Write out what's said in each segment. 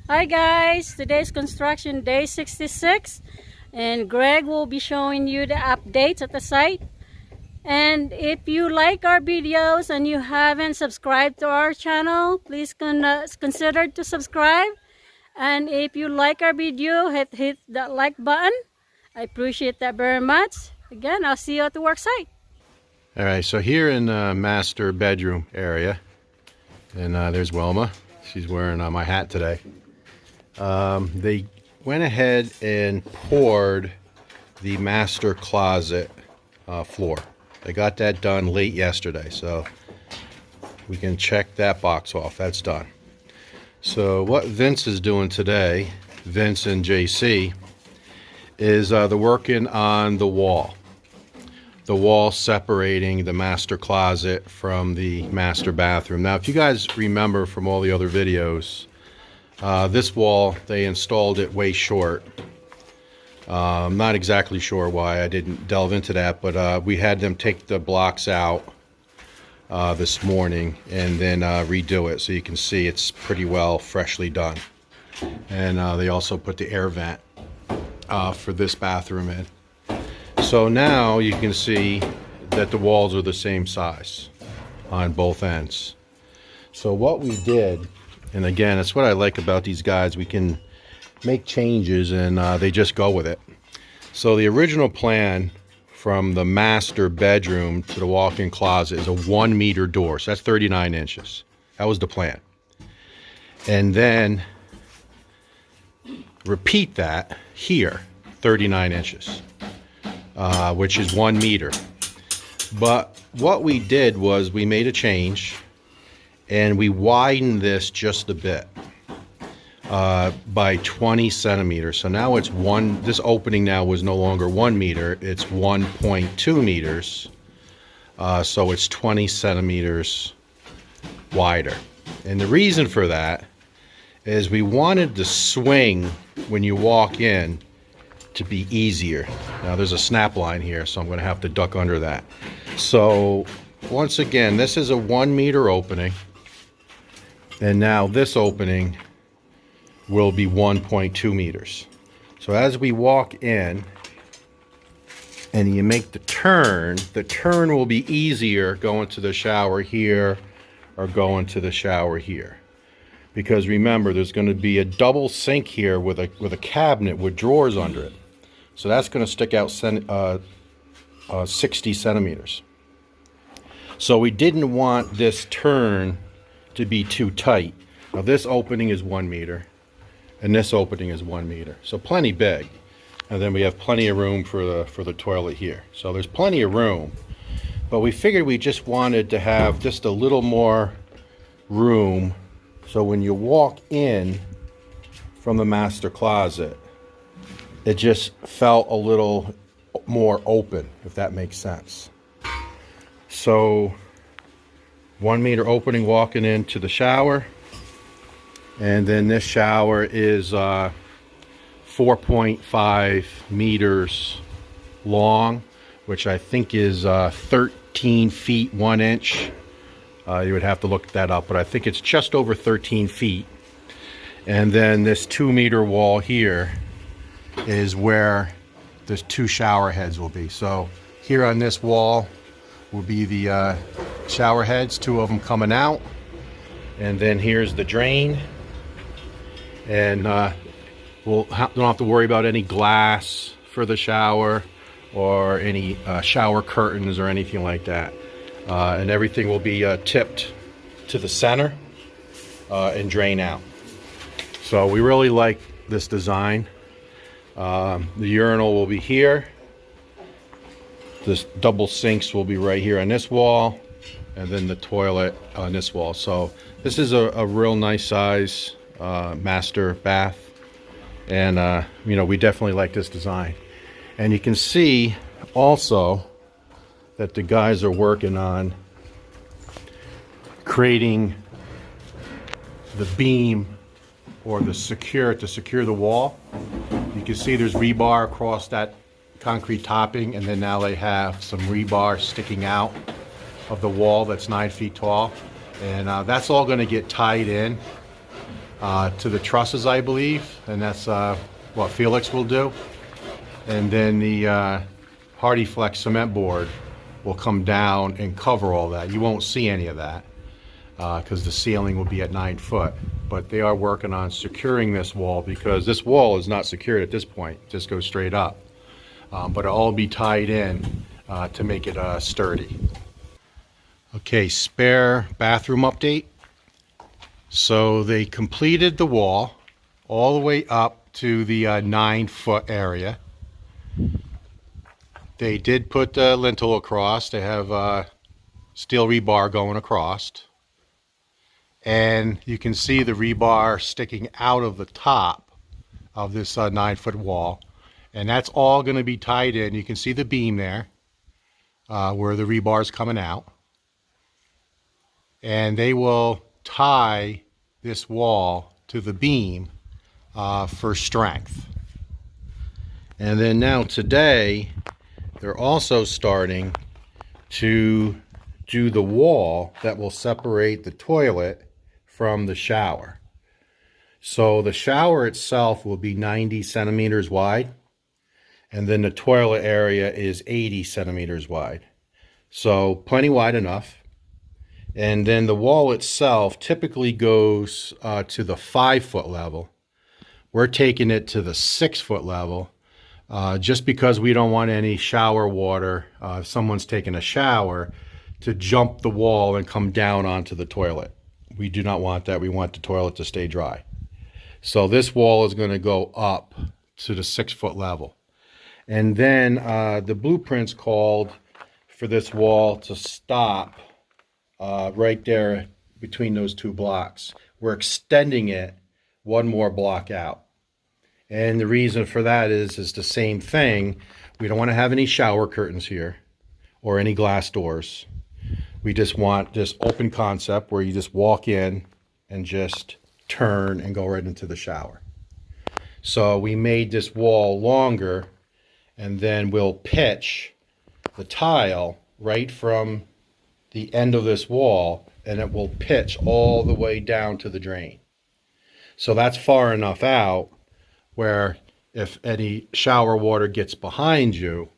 Hi guys, today's construction day 66 and Greg will be showing you the updates at the site. And if you like our videos and you haven't subscribed to our channel, please consider to subscribe. And if you like our video, hit that like button. I appreciate that very much. Again, I'll see you at the work site. All right, so here in the master bedroom area, and there's Wilma. She's wearing my hat today. They went ahead and poured the master closet floor. They got that done late yesterday, so we can check that box off. That's done. So what Vince is doing today, Vince and JC, is they're working on the wall. The wall separating the master closet from the master bathroom. Now, if you guys remember from all the other videos, this wall, they installed it way short. I'm not exactly sure why. I didn't delve into that, but we had them take the blocks out this morning and then redo it, so you can see it's pretty well freshly done. And they also put the air vent for this bathroom in. So now you can see that the walls are the same size on both ends. So what we did, and again, that's what I like about these guys, we can make changes and they just go with it. So the original plan from the master bedroom to the walk-in closet is a 1 meter door. So that's 39 inches. That was the plan. And then repeat that here, 39 inches. Which is 1 meter. But what we did was we made a change and we widened this just a bit by 20 centimeters. So now it's this opening now was no longer 1 meter, it's 1.2 meters. So it's 20 centimeters wider. And the reason for that is we wanted the swing when you walk in to be easier. Now there's a snap line here, so I'm going to have to duck under that. So once again, this is a 1 meter opening, and now this opening will be 1.2 meters. So as we walk in and you make the turn will be easier going to the shower here or going to the shower here. Because remember, there's going to be a double sink here with a cabinet with drawers under it. So that's going to stick out 60 centimeters. So we didn't want this turn to be too tight. Now this opening is 1 meter, and this opening is 1 meter. So plenty big. And then we have plenty of room for the toilet here. So there's plenty of room. But we figured we just wanted to have just a little more room. So when you walk in from the master closet, it just felt a little more open, if that makes sense. So 1 meter opening walking into the shower, and then this shower is 4.5 meters long, which I think is 13 feet 1 inch. You would have to look that up, but I think it's just over 13 feet. And then this 2 meter wall here is where the 2 shower heads will be. So here on this wall will be the shower heads, 2 of them coming out, and then here's the drain. And we'll don't have to worry about any glass for the shower or any shower curtains or anything like that. And everything will be tipped to the center and drain out. So we really like this design. The urinal will be here. This double sinks will be right here on this wall, and then the toilet on this wall. So this is a real nice size master bath, and you know, we definitely like this design. And you can see also that the guys are working on creating the beam or to secure the wall. You can see there's rebar across that concrete topping, and then now they have some rebar sticking out of the wall that's 9 feet tall, and that's all going to get tied in to the trusses, I believe, and that's what Felix will do. And then the Hardy Flex cement board will come down and cover all that. You won't see any of that because the ceiling will be at 9 foot. But they are working on securing this wall because this wall is not secured at this point. It just goes straight up. But it'll all be tied in to make it sturdy. Okay, spare bathroom update. So they completed the wall all the way up to the 9 foot area. They did put the lintel across. They have steel rebar going across. And you can see the rebar sticking out of the top of this 9 foot wall. And that's all going to be tied in. You can see the beam there where the rebar is coming out. And they will tie this wall to the beam for strength. And then now today, they're also starting to do the wall that will separate the toilet from the shower. So the shower itself will be 90 centimeters wide, and then the toilet area is 80 centimeters wide. So plenty wide enough. And then the wall itself typically goes to the 5 foot level. We're taking it to the 6 foot level just because we don't want any shower water, if someone's taking a shower, to jump the wall and come down onto the toilet. We do not want that. We want the toilet to stay dry. So this wall is going to go up to the 6 foot level. And then the blueprints called for this wall to stop right there between those 2 blocks. We're extending it 1 more block out. And the reason for that is the same thing. We don't want to have any shower curtains here or any glass doors. We just want this open concept where you just walk in and just turn and go right into the shower. So we made this wall longer, and then we'll pitch the tile right from the end of this wall, and it will pitch all the way down to the drain. So that's far enough out where if any shower water gets behind you,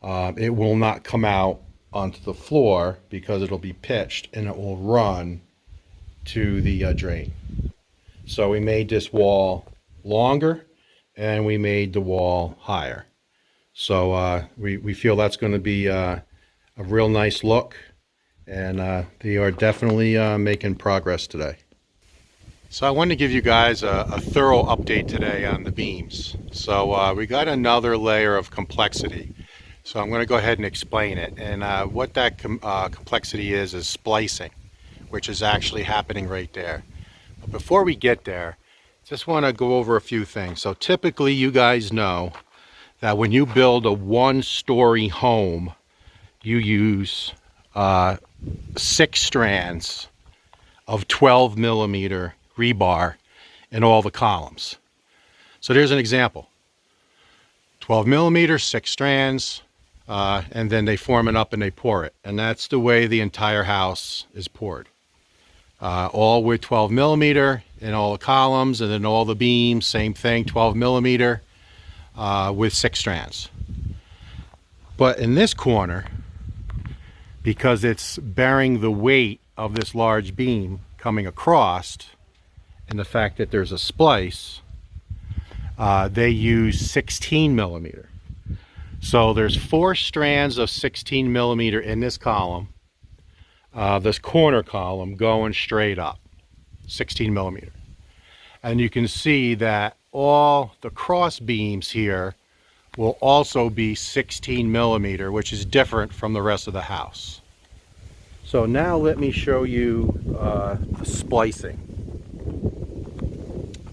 it will not come out onto the floor because it'll be pitched and it will run to the drain. So we made this wall longer and we made the wall higher. So we feel that's going to be a real nice look, and they are definitely making progress today. So I wanted to give you guys a thorough update today on the beams. So we got another layer of complexity. So I'm going to go ahead and explain it. And what that complexity is splicing, which is actually happening right there. But before we get there, just want to go over a few things. So typically you guys know that when you build a 1-story home, you use 6 strands of 12 millimeter rebar in all the columns. So there's an example. 12 millimeter, 6 strands, and then they form it up and they pour it. And that's the way the entire house is poured. All with 12 millimeter in all the columns, and then all the beams, same thing, 12 millimeter with 6 strands. But in this corner, because it's bearing the weight of this large beam coming across, and the fact that there's a splice, they use 16 millimeter. So there's 4 strands of 16 millimeter in this column, this corner column going straight up, 16 millimeter. And you can see that all the cross beams here will also be 16 millimeter, which is different from the rest of the house. So now let me show you the splicing.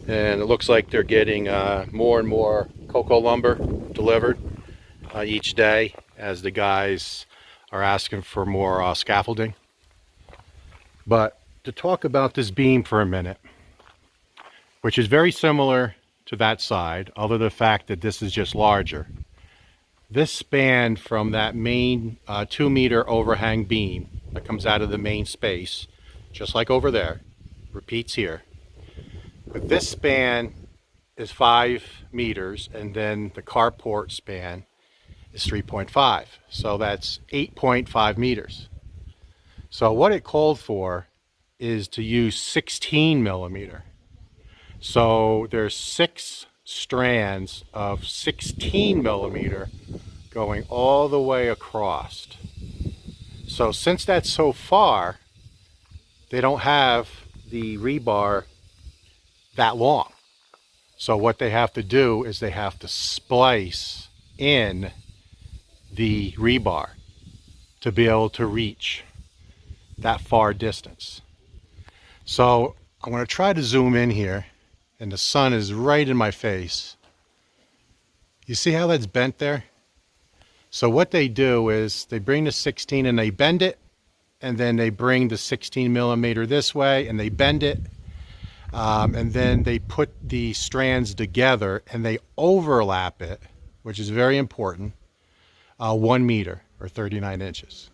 And it looks like they're getting more and more cocoa lumber delivered each day as the guys are asking for more scaffolding. But to talk about this beam for a minute, which is very similar to that side, other than the fact that this is just larger. This span from that main 2-meter overhang beam that comes out of the main space, just like over there, repeats here. But this span is 5 meters, and then the carport span is 3.5. So that's 8.5 meters. So what it called for is to use 16 millimeter. So there's 6 strands of 16 millimeter going all the way across. So since that's so far, they don't have the rebar that long. So what they have to do is they have to splice in the rebar to be able to reach that far distance. So I'm going to try to zoom in here, and the sun is right in my face. You see how that's bent there? So what they do is they bring the 16 and they bend it, and then they bring the 16 millimeter this way and they bend it, and then they put the strands together and they overlap it, which is very important, 1 meter or 39 inches.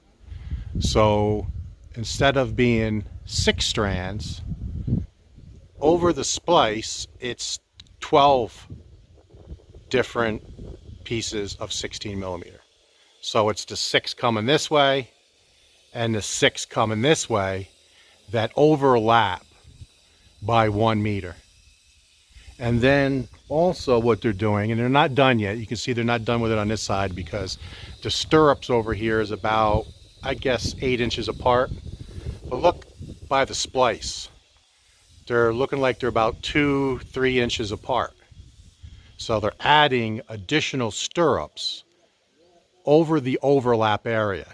So instead of being 6 strands, over the splice, it's 12 different pieces of 16 millimeter. So it's the 6 coming this way and the 6 coming this way that overlap by 1 meter. And then also what they're doing, and they're not done yet, you can see they're not done with it on this side because the stirrups over here is about, I guess, 8 inches apart. But look by the splice. They're looking like they're about 2-3 inches apart. So they're adding additional stirrups over the overlap area,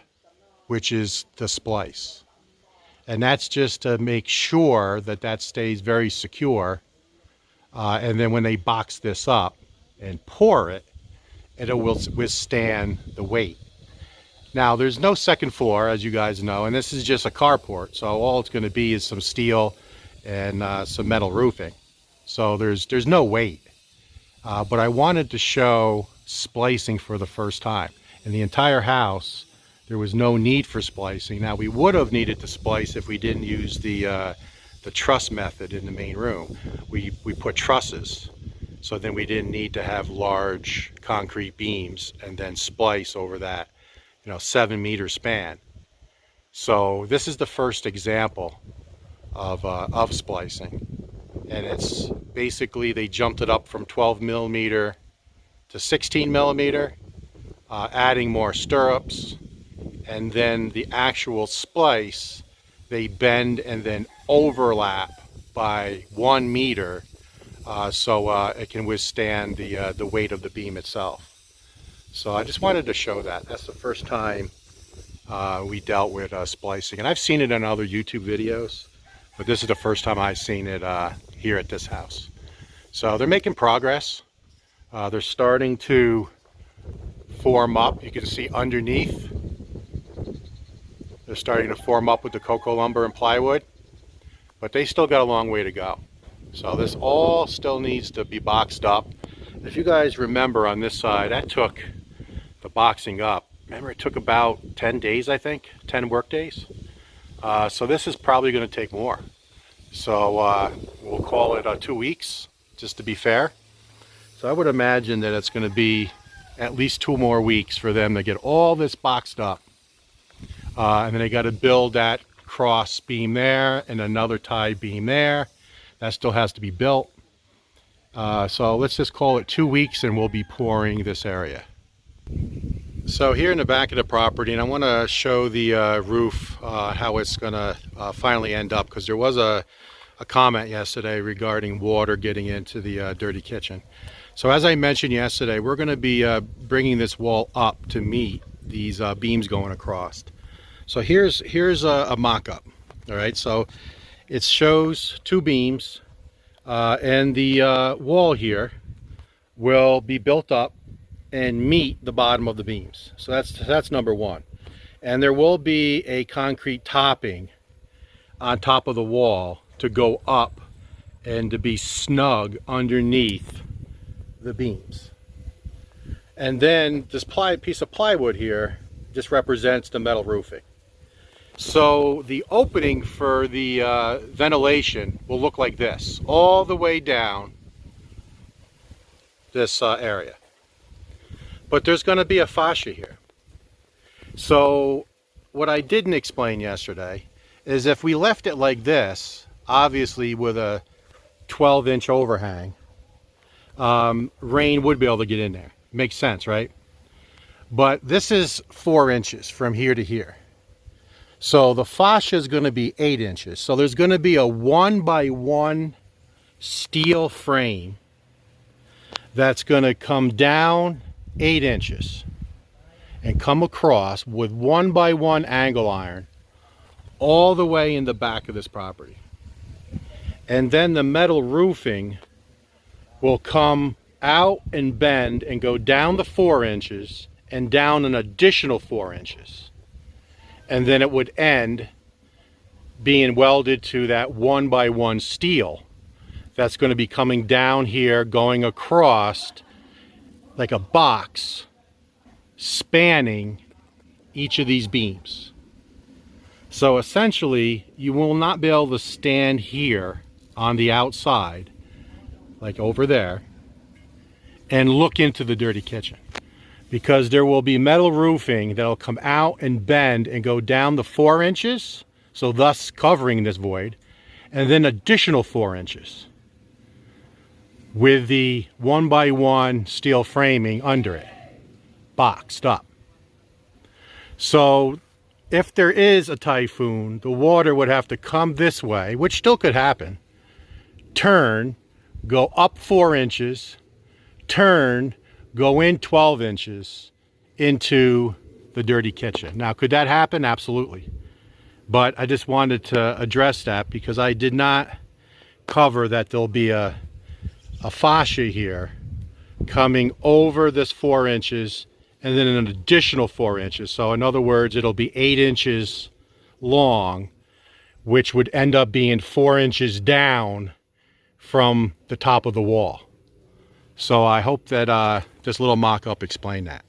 which is the splice. And that's just to make sure that that stays very secure. And then when they box this up and pour it, it will withstand the weight. Now, there's no second floor, as you guys know, and this is just a carport. So all it's going to be is some steel and some metal roofing. So there's no weight. But I wanted to show splicing for the first time. In the entire house, there was no need for splicing. Now, we would have needed to splice if we didn't use the truss method in the main room. We put trusses, so then we didn't need to have large concrete beams and then splice over that, 7 meter span. So this is the first example of splicing, and it's basically they jumped it up from 12 millimeter to 16 millimeter, adding more stirrups, and then the actual splice they bend and then overlap by 1 meter, so it can withstand the weight of the beam itself. So I just wanted to show that. That's the first time we dealt with splicing, and I've seen it in other YouTube videos, but this is the first time I've seen it here at this house. So they're making progress. They're starting to form up. You can see underneath they're starting to form up with the cocoa lumber and plywood, but they still got a long way to go. So this all still needs to be boxed up. If you guys remember on this side, that took the boxing up. Remember, it took about 10 days, I think, 10 work days. So this is probably going to take more. So we'll call it 2 weeks, just to be fair. So I would imagine that it's going to be at least 2 more weeks for them to get all this boxed up. And then they got to build that cross beam there and another tie beam there. That still has to be built. So let's just call it 2 weeks and we'll be pouring this area. So here in the back of the property, and I want to show the roof, how it's going to finally end up, because there was a comment yesterday regarding water getting into the dirty kitchen. So as I mentioned yesterday, we're going to be bringing this wall up to meet these beams going across. So here's a mock-up. All right, so it shows 2 beams, and the wall here will be built up and meet the bottom of the beams. So that's number 1. And there will be a concrete topping on top of the wall to go up and to be snug underneath the beams. And then this piece of plywood here just represents the metal roofing. So the opening for the ventilation will look like this, all the way down this area. But there's going to be a fascia here. So what I didn't explain yesterday is if we left it like this, obviously with a 12-inch overhang, rain would be able to get in there. Makes sense, right? But this is 4 inches from here to here. So the fascia is going to be 8 inches. So there's going to be a 1x1 steel frame that's going to come down 8 inches and come across with 1x1 angle iron all the way in the back of this property. And then the metal roofing will come out and bend and go down the 4 inches and down an additional 4 inches. And then it would end being welded to that 1x1 steel that's going to be coming down here, going across like a box, spanning each of these beams. So essentially, you will not be able to stand here on the outside, like over there, and look into the dirty kitchen, because there will be metal roofing that'll come out and bend and go down the 4 inches, so thus covering this void, and then additional 4 inches with the 1x1 steel framing under it, boxed up. So if there is a typhoon, the water would have to come this way, which still could happen, turn, go up 4 inches, turn, go in 12 inches into the dirty kitchen. Now, could that happen? Absolutely. But I just wanted to address that because I did not cover that there'll be a fascia here coming over this 4 inches and then an additional 4 inches. So in other words, it'll be 8 inches long, which would end up being 4 inches down from the top of the wall. So I hope that this little mock-up explained that.